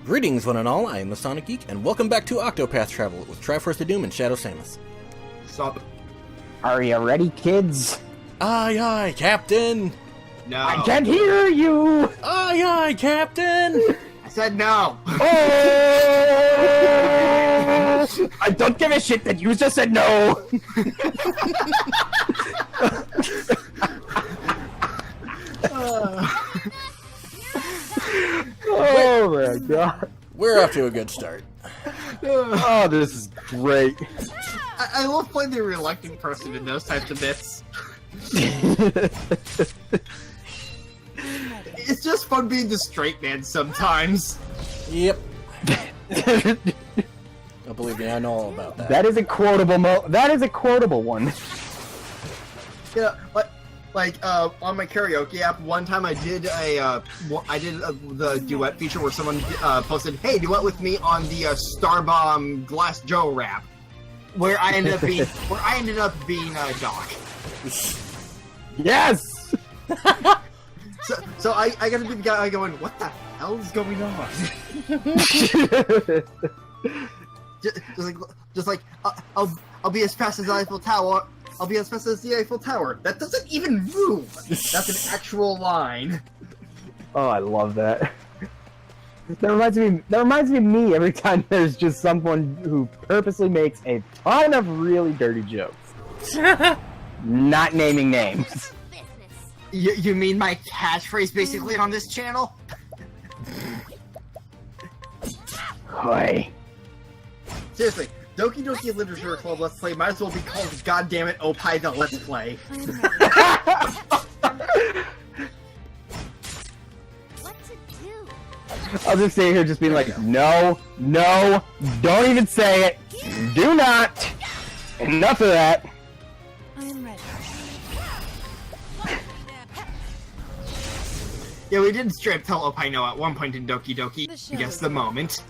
Greetings, one and all. I am the Sonic Geek, and welcome back to Octopath Travel with Triforce of Doom and Shadow Samus. Stop. Are you ready, kids? Aye, aye, Captain! No. I can't hear you! Aye, aye, Captain! I said no. Oh! I don't give a shit that you just said no! Oh my god. We're off to a good start. Oh, this is great. I love playing the reluctant person in those types of bits. It's just fun being the straight man sometimes. Yep. Oh, believe me, I know all about that. That is a quotable that is a quotable one. Yeah, on my karaoke app, one time I did the duet feature where someone posted, "Hey, duet with me on the Starbomb Glass Joe rap," where I ended up being Doc. Yes. So I got to be the guy going, "What the hell is going on?" just like I'll be as fast as the Eiffel Tower. I'll be as fast as the Eiffel Tower. That doesn't even move. That's an actual line. Oh, I love that. That reminds me of me every time there's just someone who purposely makes a ton of really dirty jokes. Not naming names. You mean my catchphrase basically on this channel? Hoy. Seriously, Doki Doki Literature Club Let's Play might as well be called Goddammit Opie the Let's Play. What to do? I'll just stay here just being like, no, don't even say it. Do not. Enough of that. I'm ready. Yeah, we did straight up tell Opie no at one point in Doki Doki. Guess the moment.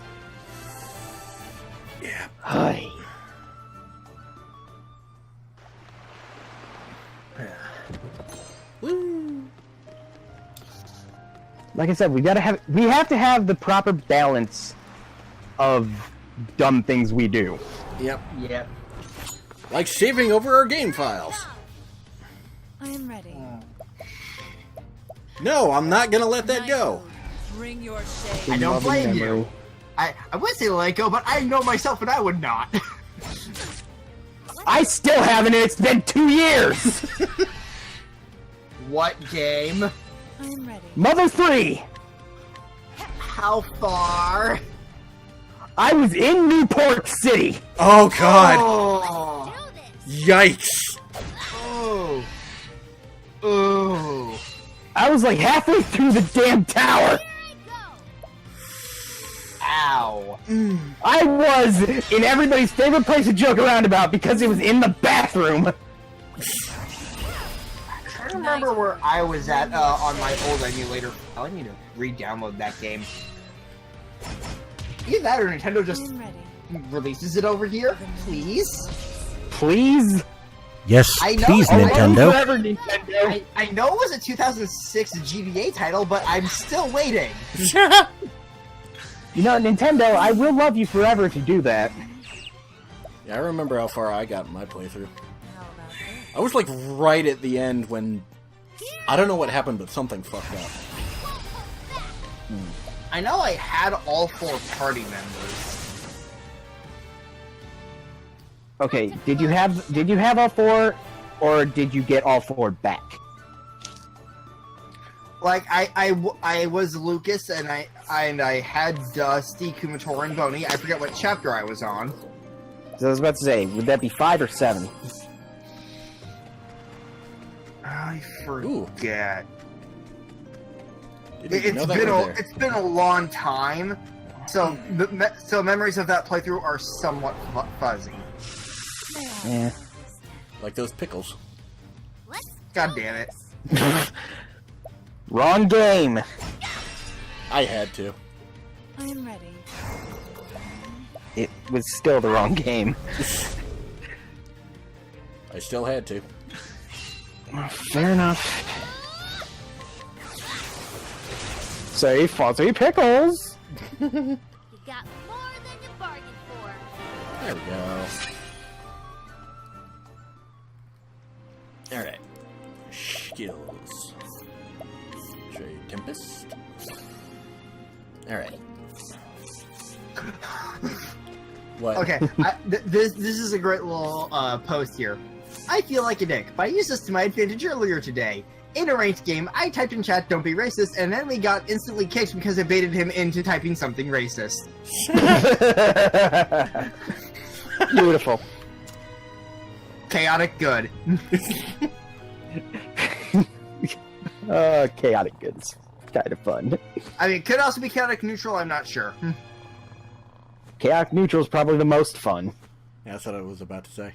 Yeah. Hoy. Woo! Like I said, we have to have the proper balance of dumb things we do. Yep. Yep. Like shaving over our game files. I am ready. No, I'm not gonna let that go. Bring your shade. I don't Loving blame memory. you. I would say let it go, but I know myself and I would not. I still haven't, and it's been 2 years! What game? I am ready. Mother 3! How far? I was in Newport City! Oh god! Oh. Yikes! Oh. Oh. I was like halfway through the damn tower! Ow. I was in everybody's favorite place to joke around about because it was in the bathroom! I don't remember where I was at on my old emulator. I need to re-download that game. Either that or Nintendo I just am ready. releases it over here, please. Please? Yes, I know, please, I know. Nintendo. Whatever, Nintendo. I know it was a 2006 GBA title, but I'm still waiting. You know, Nintendo, I will love you forever if you do that. Yeah, I remember how far I got in my playthrough. How about this? I was like right at the end when I don't know what happened, but something fucked up. I know I had all 4 party members. Okay, did you have all 4, or did you get all 4 back? Like I was Lucas and I had Dusty, Kumatora, and Boney. I forget what chapter I was on. So I was about to say, would that be 5 or 7? I forget. Didn't even know that was there. It's been a long time, so so memories of that playthrough are somewhat fuzzy. Yeah. Like those pickles. God damn it! Wrong game. I had to. I am ready. It was still the wrong game. I still had to. Fair enough. Say fuzzy pickles. You got more than you bargained for. There we go. Alright. Skills. Trade Tempest. Alright. What? Okay, this is a great little post here. I feel like a dick, but I used this to my advantage earlier today. In a ranked game, I typed in chat, "Don't be racist," and then we got instantly kicked because I baited him into typing something racist. Beautiful. Chaotic good. Chaotic goods. Kind of fun. I mean, could also be chaotic neutral, I'm not sure. Chaotic neutral is probably the most fun. Yeah, that's what I was about to say.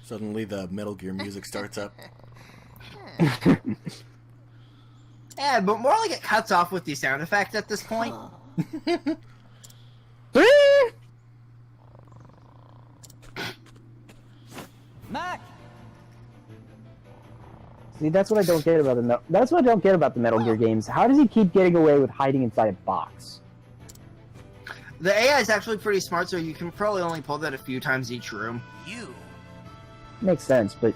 Suddenly the Metal Gear music starts up. Yeah, but more like it cuts off with the sound effects at this point. Mac! See, that's what I don't get about the Metal Gear games. How does he keep getting away with hiding inside a box? The AI is actually pretty smart, so you can probably only pull that a few times each room. Makes sense, but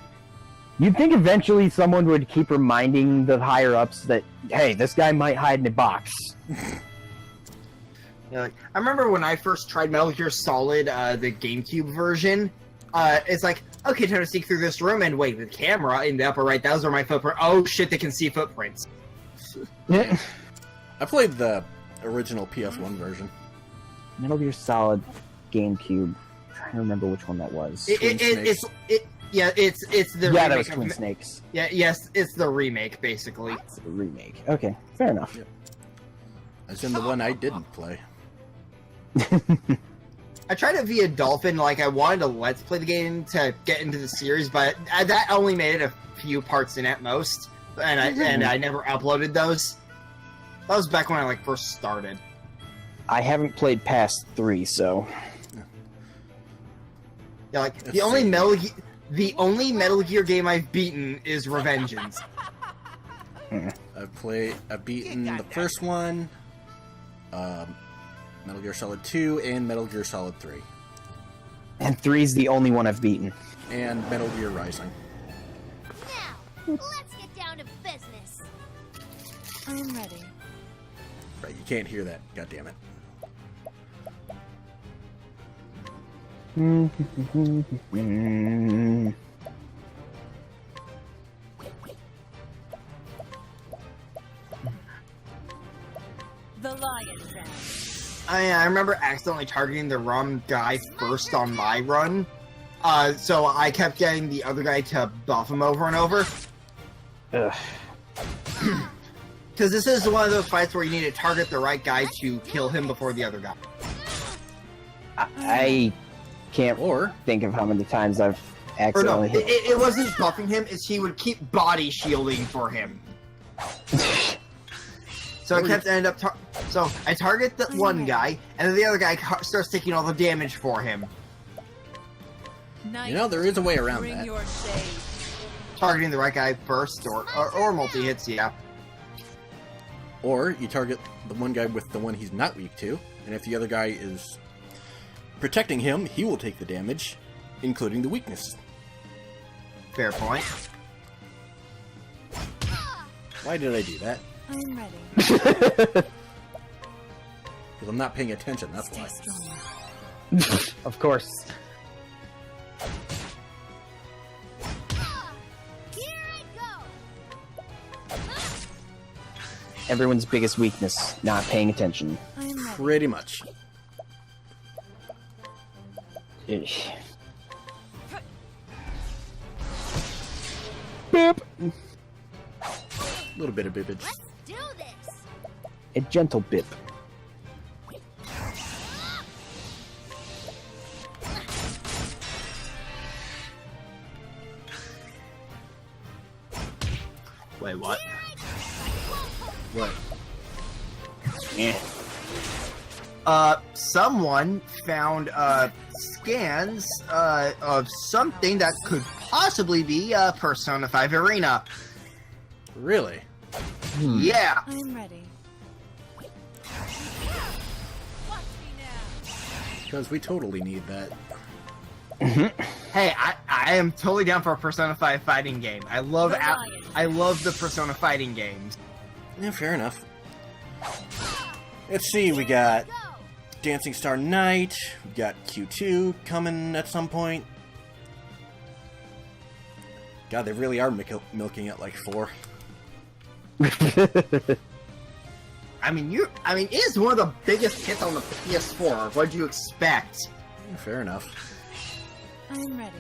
you'd think eventually someone would keep reminding the higher-ups that, hey, this guy might hide in a box. Yeah, like, I remember when I first tried Metal Gear Solid, the GameCube version. It's like, okay, time to sneak through this room, and wait, the camera in the upper right, those are my footprints. Oh shit, they can see footprints. I played the original PS1 version. Metal Gear Solid GameCube. I'm trying to remember which one that was. It's the Yeah, remake that was of Twin Snakes. Yeah, yes, it's the remake, basically. It's the remake. Okay, fair enough. Yep. As in the one I didn't play. I tried it via Dolphin, like I wanted to let's play the game to get into the series, but that only made it a few parts in at most, and I never uploaded those. That was back when I first started. I haven't played past 3, so... Yeah, like Let's the only see. Metal Gear game I've beaten is Revengeance. I've beaten the first one, Metal Gear Solid 2, and Metal Gear Solid 3. And 3's the only one I've beaten. And Metal Gear Rising. Now, let's get down to business. I am ready. Right, you can't hear that. God damn it. The lion's den. I remember accidentally targeting the wrong guy first on my run, so I kept getting the other guy to buff him over and over. Ugh. Because this is one of those fights where you need to target the right guy to kill him before the other guy. I can't think of how many times I've Or no, accidentally hit. it wasn't buffing him, it's he would keep body shielding for him. So I kept end up. So I target the one guy, and then the other guy starts taking all the damage for him. You know, there is a way around Bring that. your shade. Targeting the right guy first, or multi hits, yeah. Or you target the one guy with the one he's not weak to, and if the other guy is protecting him, he will take the damage, including the weakness. Fair point. Why did I do that? I am ready. Because I'm not paying attention, that's Stay why. strong. Of course. Here I go. Everyone's biggest weakness, not paying attention. I am ready. Pretty much. Ugh. Boop. A little bit of bibbage. Let's do this. A gentle bip. Wait, what? What? Yeah. Someone found scans of something that could possibly be Persona 5 Arena. Really? Yeah. I'm ready. Because we totally need that. Hey, I am totally down for a Persona 5 fighting game. I love the Persona fighting games. Yeah, fair enough. Let's see, we got Dancing Star Night, we got Q2 coming at some point. God, they really are milking it like 4. I mean, it is one of the biggest hits on the PS4. What'd you expect? Yeah, fair enough. I'm ready.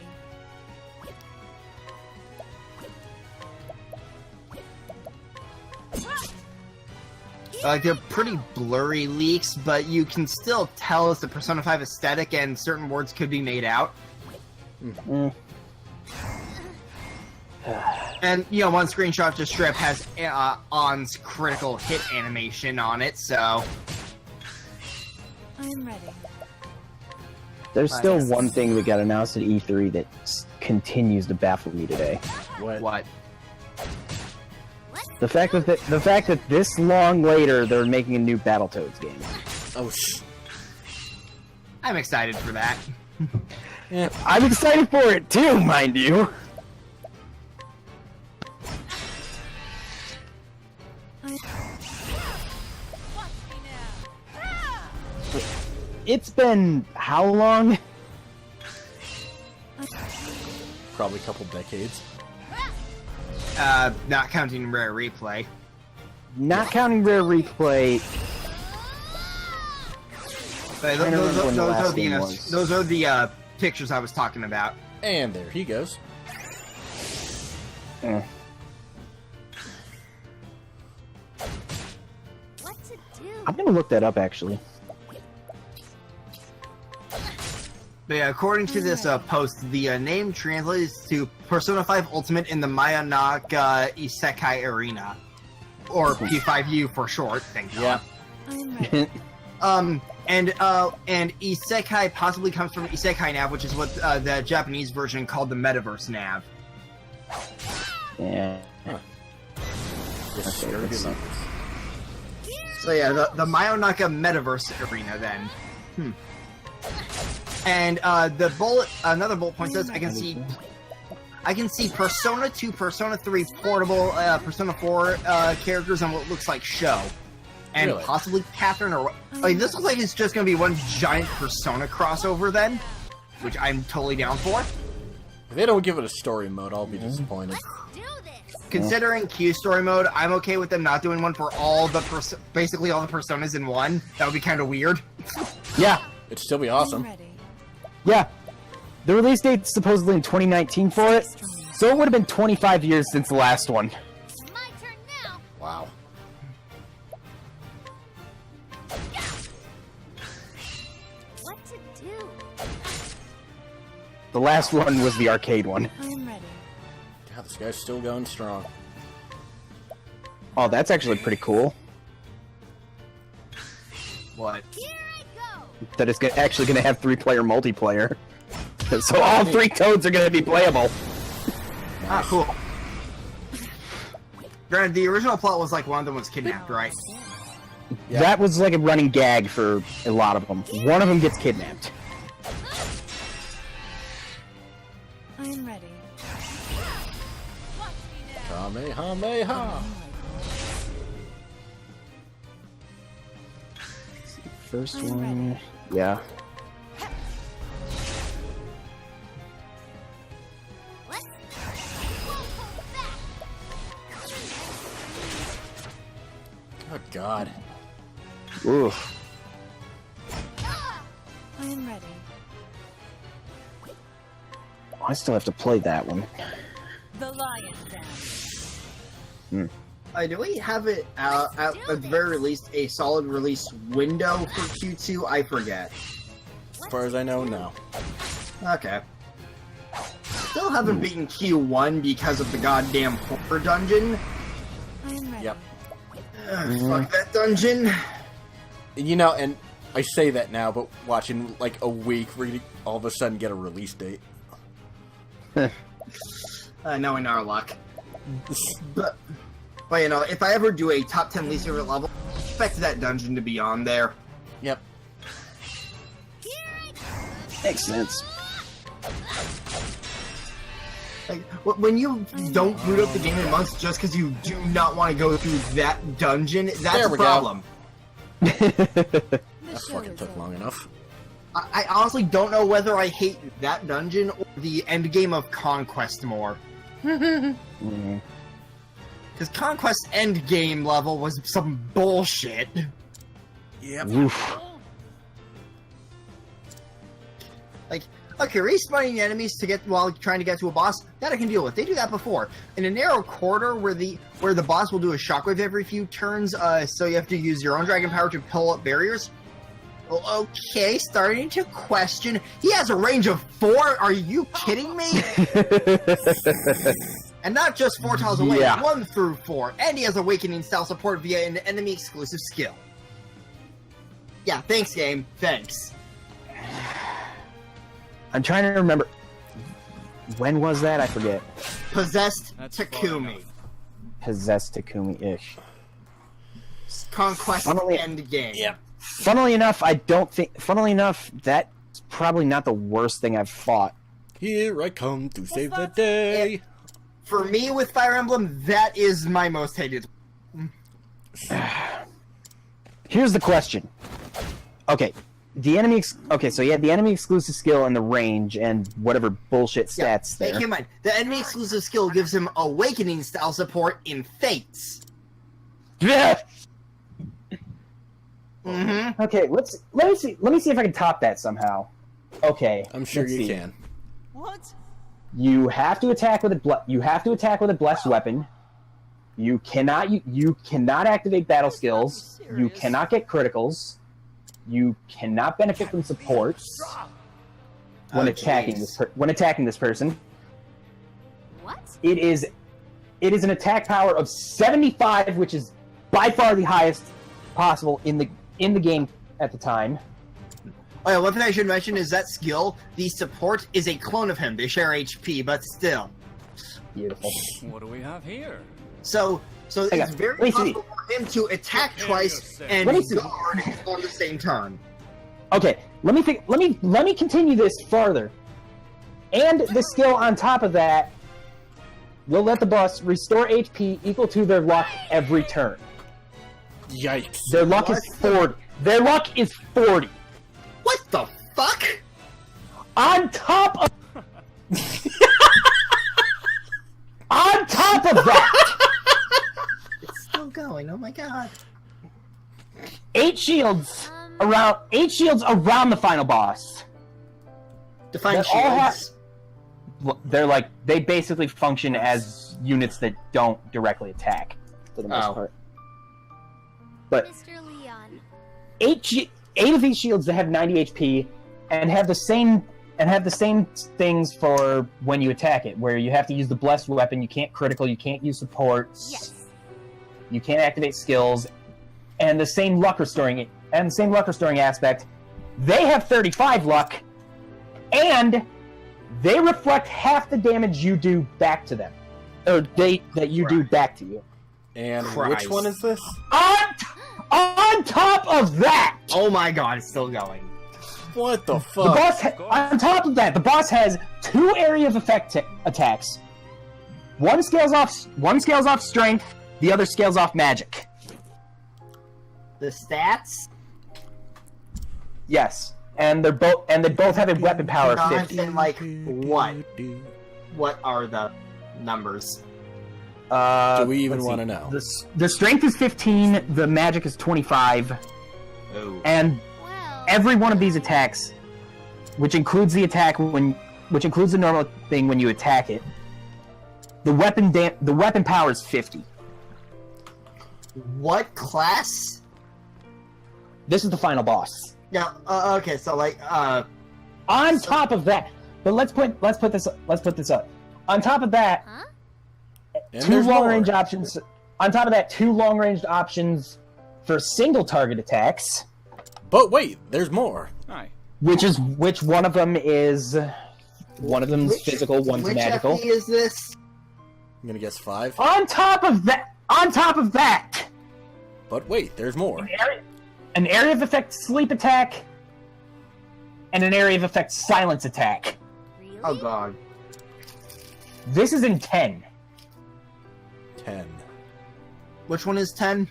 Like, they're pretty blurry leaks, but you can still tell it's the Persona 5 aesthetic, and certain words could be made out. And, you know, one screenshot to strip has On's critical hit animation on it, so... I'm ready. There's still one thing that got announced at E3 that continues to baffle me today. What? The fact that this long later they're making a new Battletoads game. Oh, I'm excited for that. yeah. I'm excited for it too, mind you. It's been how long? Probably a couple decades. Not counting Rare Replay. Not counting Rare Replay. Those are the pictures I was talking about. And there he goes. What to do? I'm gonna look that up actually. But yeah, according to this post, the name translates to Persona 5 Ultimate in the Mayonaka Isekai Arena. Or P5U for short, thank God. Yeah. I'm ready. And Isekai possibly comes from Isekai Nav, which is what the Japanese version called the Metaverse Nav. Yeah. Just Okay, sure let's do see. So yeah, the Mayonaka Metaverse Arena then. And another bullet point says I can see Persona 2, Persona 3 portable, Persona 4 characters on what looks like show. And Really? possibly Catherine or... Like, this looks like it's just going to be one giant Persona crossover then, which I'm totally down for. If they don't give it a story mode, I'll be disappointed. Do this. Considering Q story mode, I'm okay with them not doing one for all the basically all the Personas in one. That would be kind of weird. Yeah. It'd still be I'm awesome. ready. Yeah. The release date's supposedly in 2019 for it, so it would have been 25 years since the last one. My turn now. Wow. What to do? The last one was the arcade one. I'm ready. God, this guy's still going strong. Oh, that's actually pretty cool. What? Here I go. That it's actually going to have 3-player multiplayer. So all 3 Toads are going to be playable. Ah, cool. Granted, the original plot was like one of them was kidnapped, right? Yeah. That was like a running gag for a lot of them. One of them gets kidnapped. I'm ready. Kamehameha! First I'm one... ready. Yeah. What? Won't hold back. Oh, God. Oof. I'm ready. I still have to play that one. The Lion's Den. Do we have it at the very least a solid release window for Q2? I forget. As far as I know, no. Okay. Still haven't beaten Q1 because of the goddamn horror dungeon. I'm ready. Yep. Ugh, fuck that dungeon. You know, and I say that now, but watch in like a week, we're gonna all of a sudden get a release date. Knowing our luck. But you know, if I ever do a top 10 least favorite level, expect that dungeon to be on there. Yep. Makes sense. Like, when you don't boot up the game in months just because you do not want to go through that dungeon, that's There a we go. problem. The That show fucking is took over. long enough. I honestly don't know whether I hate that dungeon or the end game of Conquest more. Mm. Because Conquest end game level was some bullshit. Yep. Oof. Like, okay, respawning enemies to get while trying to get to a boss, that I can deal with. They do that before. In a narrow corridor where the boss will do a shockwave every few turns, so you have to use your own dragon power to pull up barriers. Well, okay, starting to question. He has a range of 4. Are you kidding me? And not just 4 tiles away, Yeah. 1 through 4. And he has awakening style support via an enemy exclusive skill. Yeah, thanks, game. Thanks. I'm trying to remember. When was that? I forget. Possessed That's far Takumi. Possessed Takumi-ish. Conquest Funnily- end game. Yep. Funnily enough, Funnily enough, that's probably not the worst thing I've fought. Here I come to save the day. For me, with Fire Emblem, that is my most hated. Here's the question. Okay, so you had the enemy exclusive skill and the range and whatever bullshit stats Keep there. in mind, the enemy exclusive skill gives him awakening style support in Fates. Yeah. Mm-hmm. Okay, let me see if I can top that somehow. Okay, I'm sure let's you see. can. What? You have to attack with a blessed weapon. You cannot activate battle skills. You cannot get criticals. You cannot benefit from support when Oh, attacking jeez. this person. What? It is an attack power of 75, which is by far the highest possible in the game at the time. Oh yeah, one thing I should mention is that skill, the support, is a clone of him. They share HP, but still. Beautiful. What do we have here? So Hang it's on. very Let me see. possible for him to attack twice and Let me see. guard on the same turn. Okay, let me continue this further. And the skill on top of that will let the boss restore HP equal to their luck every turn. Yikes. Their luck is 40. Their luck is 40. What the fuck? On top of on top of that, It's still going. Oh my god. 8 shields around the final boss. Define That all shields. They basically function as units that don't directly attack for the most Oh. part. But Mr. Leon. 8 of these shields that have 90 HP and have the same things for when you attack it, where you have to use the blessed weapon, you can't critical, you can't use supports, Yes. you can't activate skills, and the same luck restoring aspect. They have 35 luck, and they reflect half the damage you do back to them, or that you do back to you. And Christ. which one is this? On top of that, Oh my god, it's still going. What the the fuck? boss. On top of that, the boss has 2 area of effect attacks. One scales off strength. The other scales off magic. The stats? Yes, and they both have a weapon power of 50. And like what? What are the numbers? Do we even let's want to see. know? The strength is 15. The magic is 25, Oh. and Well. every one of these attacks, which includes the normal thing when you attack it, the weapon power is 50. What class? This is the final boss. Yeah. Okay. So like, On top of that, but let's put this up. On top of that, Huh? And 2 there's long-range more. options. On top of that, 2 long-range options for single target attacks, But wait, there's more. Aye. Which one of them is? One of them's Which- physical, one's which magical. FE is this? I'm gonna guess 5. On top of that, But wait, there's more. an area of effect sleep attack, and an area of effect silence attack. Really? Oh god. This is in 10. 10. Which one is 10?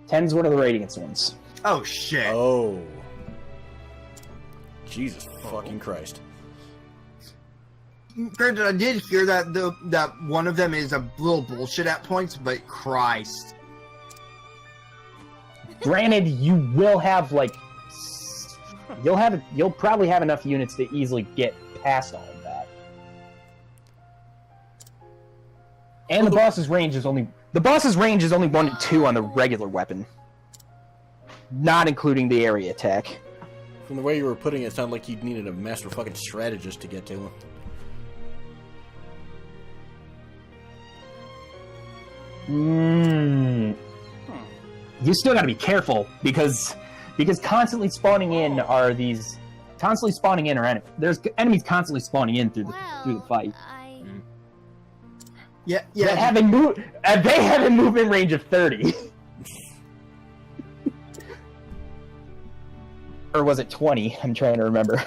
10's one of the Radiance ones. Oh shit. Oh. Jesus fucking Christ. Granted, I did hear that that one of them is a little bullshit at points, but Christ. Granted, you will have like you'll probably have enough units to easily get past all of that. And the boss's range is only 1 to 2 on the regular weapon, not including the area attack. From the way you were putting it, it sounded like you needed a master fucking strategist to get to him. You still got to be careful because constantly spawning in are there's enemies constantly spawning in through the fight. Yeah, They yeah. have a movement range of 30. Or was it 20? I'm trying to remember.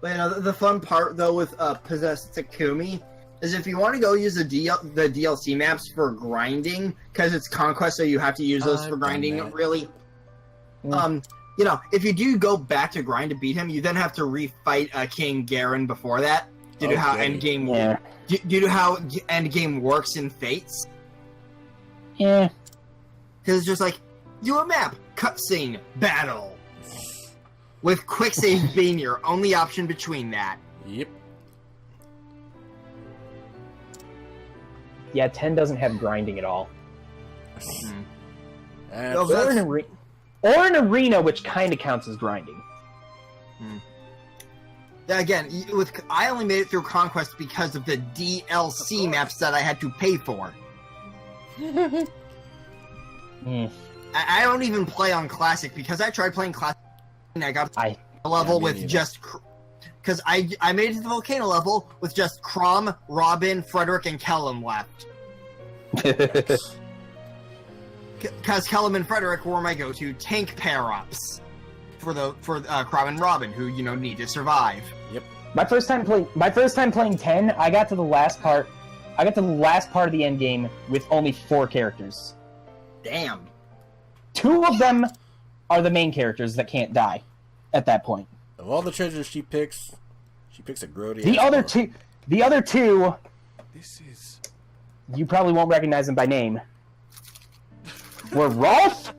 But, you know, the fun part though with Possessed Takumi is if you want to go use the DLC maps for grinding, because it's conquest, so you have to use those I've for grinding. done that. Really, Mm. you know, if you do go back to grind to beat him, you then have to refight King Garen before that due to how Okay. endgame Yeah. due to how endgame works in Fates. Yeah. Because it's just like do a map, cutscene, battle, with quick save being your only option between that. Yep. Yeah, 10 doesn't have grinding at all. That's- No, Or an arena, which kind of counts as grinding. Again, I only made it through Conquest because of the DLC maps that I had to pay for. Mm. I don't even play on Classic because I tried playing Classic and I got I- a level me with neither. just... Because I made it to the Volcano level with just Crom, Robin, Frederick, and Kellum left. Because Kellum and Frederick were my go-to tank pair-ups for Crom and Robin, who, you know, need to survive. My first time playing 10, I got to the last part of the end game with only 4 characters. Damn. 2 of them are the main characters that can't die at that point. Of all the treasures she picks a grody. The other two, This is... you probably won't recognize them by name. Were Rolf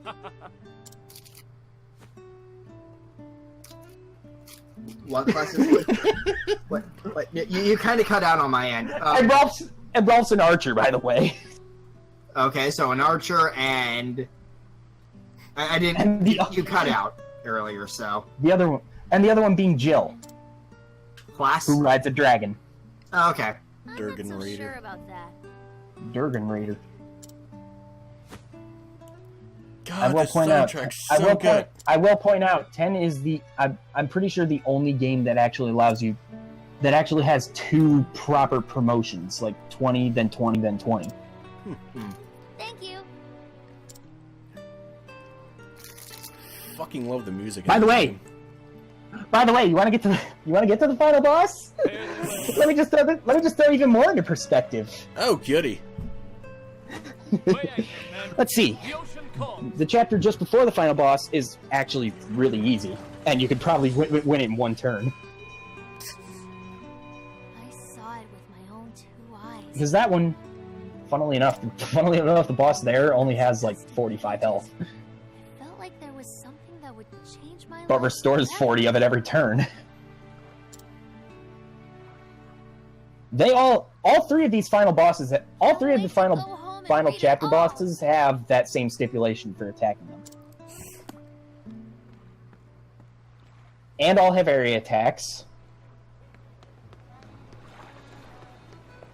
What class is it? What? You kind of cut out on my end. and Rolf's an archer, by the way. Okay, so an archer and... I And didn't... the- You cut out earlier, so... The other one being Jill, Class? who rides a dragon. Oh, okay. I'm Durgan not so Raider. sure about that. Durgan Raider. God, this soundtrack's so good. I will point out 10 is I'm pretty sure the only game that actually has 2 proper promotions, like 20, then 20, then 20. Thank you. Fucking love the music. By the way, you want to get to the final boss? let me just throw even more into perspective. Oh, goody. Let's see. The ocean calls. The chapter just before the final boss is actually really easy, and you could probably win it in 1 turn. I saw it with my own 2 eyes. Because that one, funnily enough, the boss there only has like 45 health, I felt like there was something that would change my but life restores forever. 40 of it every turn. They all 3 of these final bosses, all 3 of the Go home and final read it chapter all. bosses have that same stipulation for attacking them. And all have area attacks.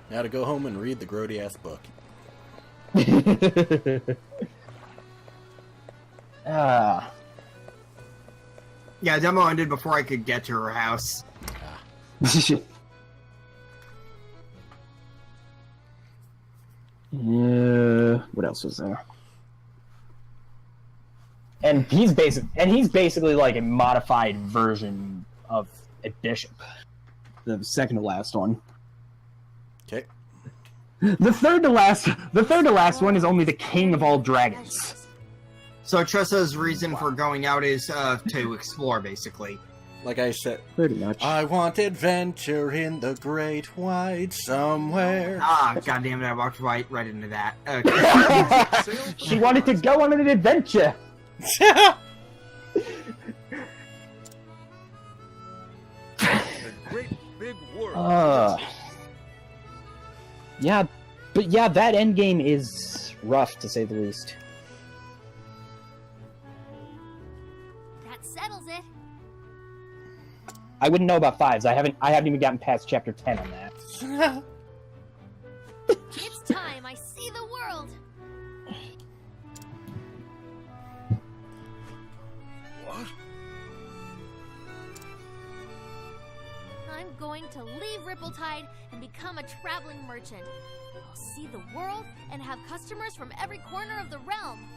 Now to go home and read the grody ass book. Yeah, demo ended before I could get to her house. Yeah. What else was there? And he's basically like a modified version of a bishop. The second to last one. Okay. The third to last one is only the king of all dragons. So Tressa's reason for going out is to explore, basically. Like I said, Pretty much. I want adventure in the great wide somewhere. Ah, goddammit, I walked right into that. Okay. She wanted to go on an adventure. The great big world. Yeah, but yeah, that endgame is rough to say the least. That settles it. I wouldn't know about fives. I haven't even gotten past chapter 10 on that. It's time I see the world. What? I'm going to leave Rippletide and become a traveling merchant. I'll see the world and have customers from every corner of the realm.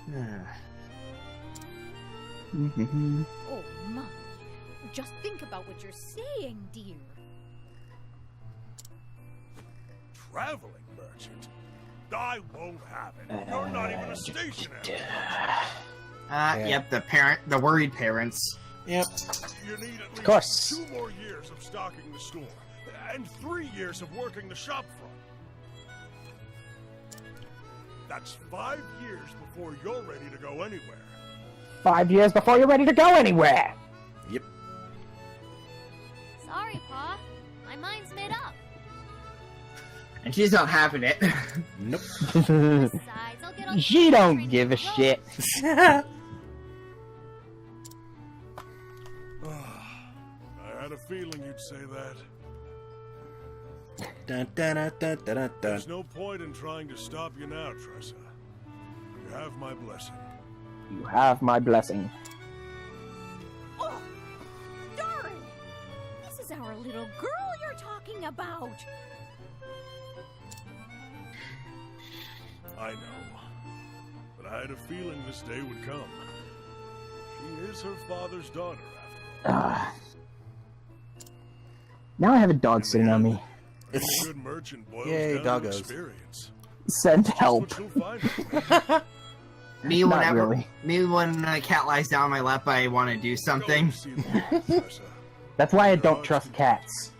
Oh my. Just think about what you're saying, dear. Traveling merchant? I won't have it. You're not even a stationary. Yep, the worried parents. Yep. You need at least course. 2 more years of stocking the store, and 3 years of working the shop front. That's 5 years before you're ready to go anywhere. 5 years before you're ready to go anywhere. Yep. Sorry, Pa. My mind's made up. And she's not having it. Nope. Besides, I'll get all She don't ready give to a roll. shit. I had a feeling you'd say that. Dun, dun, dun, dun, dun, dun. There's no point in trying to stop you now, Tressa. You have my blessing. You have my blessing. Oh, darn! This is our little girl you're talking about. I know. But I had a feeling this day would come. She is her father's daughter, after all. Now I have a dog sitting on me. Being a good merchant boils Yay, down to doggos. experience. Send That's help. what you'll find. Me, Not whenever, really. me when a cat lies down on my lap, I want to do Go something. see the world, Tressa. That's why I don't trust cats.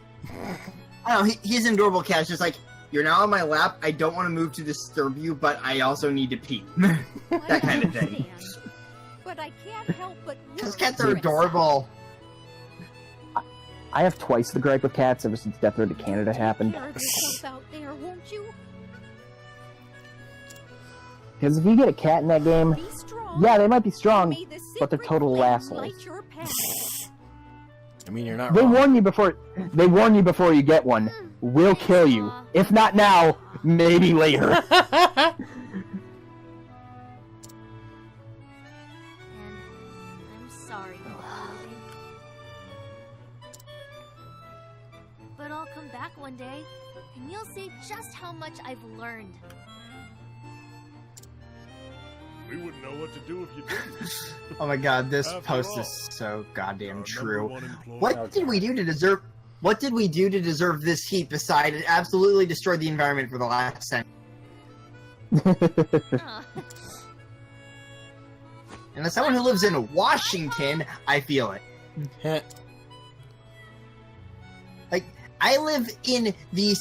I don't know, he's an adorable cat. It's just like, you're now on my lap, I don't want to move to disturb you, but I also need to pee. That kind of thing. understand, But I can't help but Because worry, cats are Tressa. adorable. I have twice the gripe with cats ever since Death Road to Canada happened. Take care of yourself out there, won't you? Because if you get a cat in that game, Be strong. yeah, they might be strong, May the but they're secret total flame assholes. light your path. I mean, you're not They wrong. warn you before you get one. We'll kill you. If not now, maybe later. And I'm sorry, Lily. But I'll come back one day, and you'll see just how much I've learned. We wouldn't know what to do if you didn't. Oh my god, this After post all, is so goddamn Our true. #1 employee. What did we do to deserve? What did we do to deserve this heat? Besides, it absolutely destroyed the environment for the last century. Huh. And as someone who lives in Washington, I feel it. Heh. Like, I live in the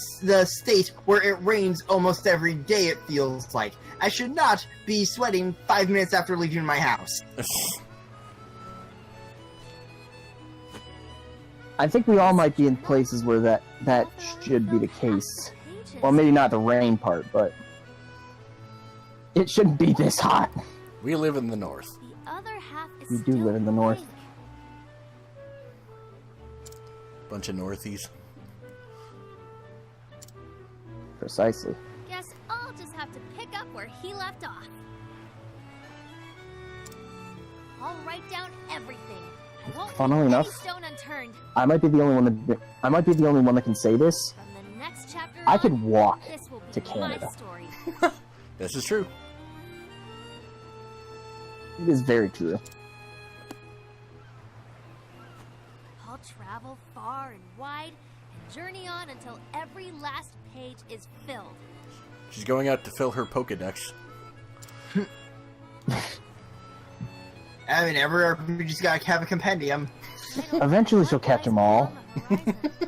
state where it rains almost every day, it feels like. I should not be sweating 5 minutes after leaving my house. I think we all might be in places where that should be the case. Well, maybe not the rain part, but it shouldn't be this hot. We live in the north. The other half is We do still live in the north. blank. Bunch of northies. Precisely. Guess I'll just have to pick up where he left off. I'll write down everything. I won't Funnily leave any enough- stone unturned. I might be the only one that can say this. From the next chapter I on, could walk this will be to Canada. my story. This is true. It is very true. I'll travel far and wide and journey on until every last page is filled. She's going out to fill her Pokedex. I mean, every RPG's gotta have a compendium. I don't Eventually know she'll what catch 'em lies all. beyond the horizon.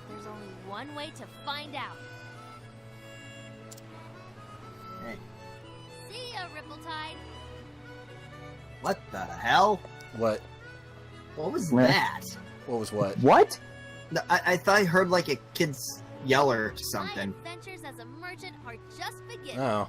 There's only one way to find out. Hey, See ya, Rippletide. what the hell? What? What was Meh. that? What was what? What? No, I thought I heard like a kid's yell or something. My adventures as a merchant are just beginning. Oh.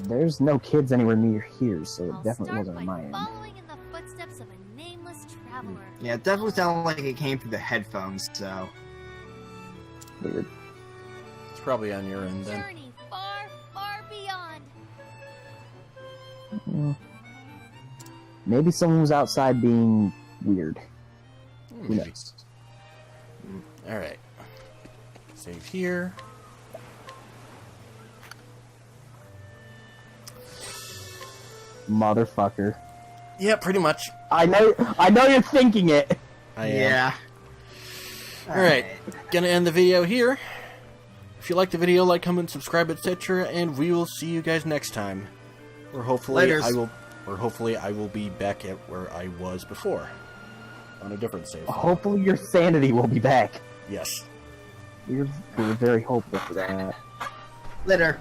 There's no kids anywhere near here, so it I'll definitely start wasn't by on my end. following in the footsteps of a nameless traveler. Yeah, it definitely sounded like it came through the headphones, so. Weird. It's probably on your end then. Journey far, far beyond. Mm. Maybe someone was outside being weird. Who Maybe. knows? Alright. Save here. Motherfucker. Yeah, pretty much. I know you're thinking it. I am. Yeah. Alright. Gonna end the video here. If you like the video, like, comment, subscribe, etc. And we will see you guys next time. Or hopefully Laters. I will be back at where I was before. On a different save. Hopefully your sanity will be back. Yes. We're very hopeful for that. Later.